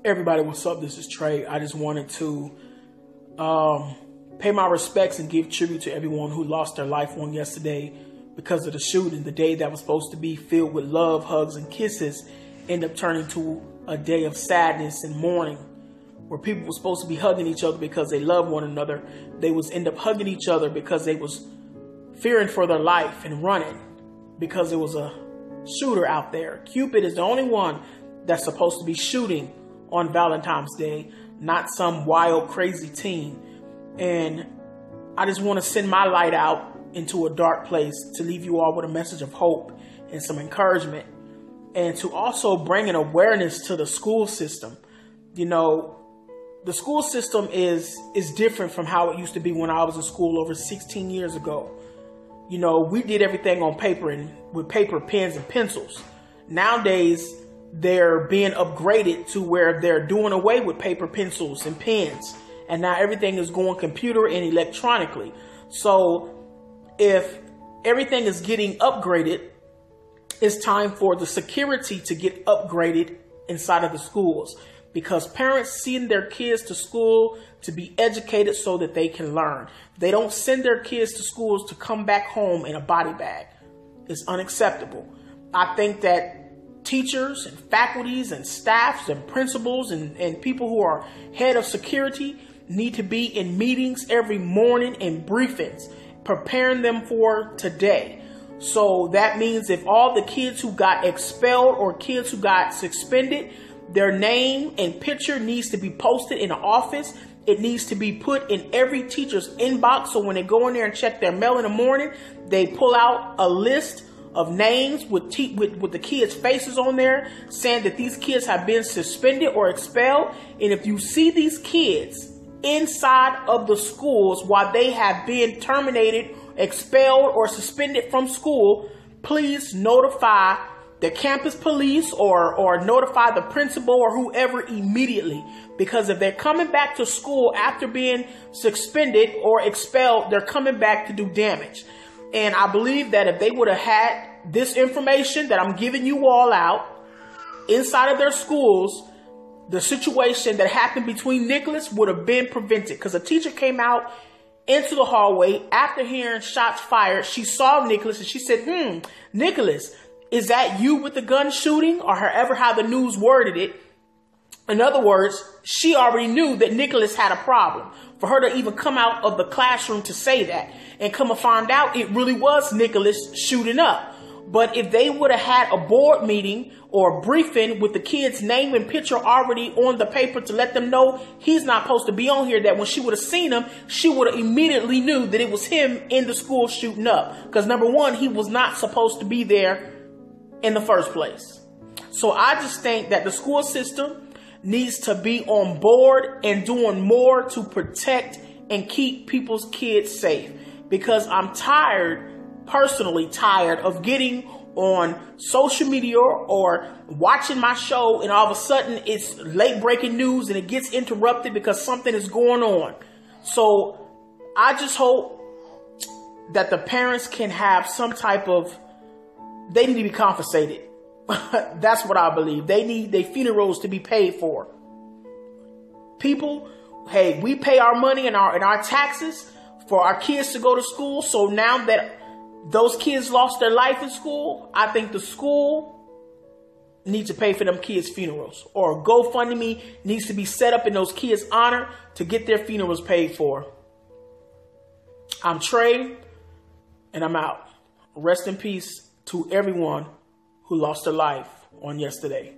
Everybody, what's up? This is Trey. I just wanted to pay my respects and give tribute to everyone who lost their life on yesterday because of the shooting. The day that was supposed to be filled with love, hugs, and kisses ended up turning to a day of sadness and mourning, where people were supposed to be hugging each other because they love one another. They was end up hugging each other because they was fearing for their life and running because there was a shooter out there. Cupid is the only one that's supposed to be shooting on Valentine's Day, not some wild, crazy teen. And I just want to send my light out into a dark place to leave you all with a message of hope and some encouragement, and to also bring an awareness to the school system. You know, the school system is different from how it used to be when I was in school over 16 years ago. You know, we did everything on paper and with paper, pens, and pencils. Nowadays, they're being upgraded to where they're doing away with paper, pencils, and pens. And now everything is going computer and electronically. So if everything is getting upgraded, it's time for the security to get upgraded inside of the schools, because parents send their kids to school to be educated so that they can learn. They don't send their kids to schools to come back home in a body bag. It's unacceptable. I think that teachers and faculties and staffs and principals and people who are head of security need to be in meetings every morning and briefings, preparing them for today. So that means if all the kids who got expelled or kids who got suspended, their name and picture needs to be posted in the office. It needs to be put in every teacher's inbox. So when they go in there and check their mail in the morning, they pull out a list of names with the kids' faces on there, saying that these kids have been suspended or expelled. And if you see these kids inside of the schools while they have been terminated, expelled, or suspended from school, please notify the campus police or notify the principal or whoever immediately. Because if they're coming back to school after being suspended or expelled, they're coming back to do damage. And I believe that if they would have had this information that I'm giving you all out inside of their schools, the situation that happened between Nicholas would have been prevented. Because a teacher came out into the hallway after hearing shots fired. She saw Nicholas and she said, Nicholas, is that you with the gun shooting? Or however how the news worded it. In other words, she already knew that Nicholas had a problem. For her to even come out of the classroom to say that and come and find out it really was Nicholas shooting up. But if they would have had a board meeting or a briefing with the kid's name and picture already on the paper to let them know he's not supposed to be on here, that when she would have seen him, she would have immediately knew that it was him in the school shooting up. Because number one, he was not supposed to be there in the first place. So I just think that the school system needs to be on board and doing more to protect and keep people's kids safe. Because I'm personally tired of getting on social media or watching my show and all of a sudden it's late breaking news and it gets interrupted because something is going on. So I just hope that the parents can have some type of, they need to be compensated. That's what I believe. They need their funerals to be paid for. People, hey, we pay our money and our taxes for our kids to go to school. So now that those kids lost their life in school, I think the school needs to pay for them kids' funerals, or GoFundMe needs to be set up in those kids' honor to get their funerals paid for. I'm Trey, and I'm out. Rest in peace to everyone who lost their life on yesterday.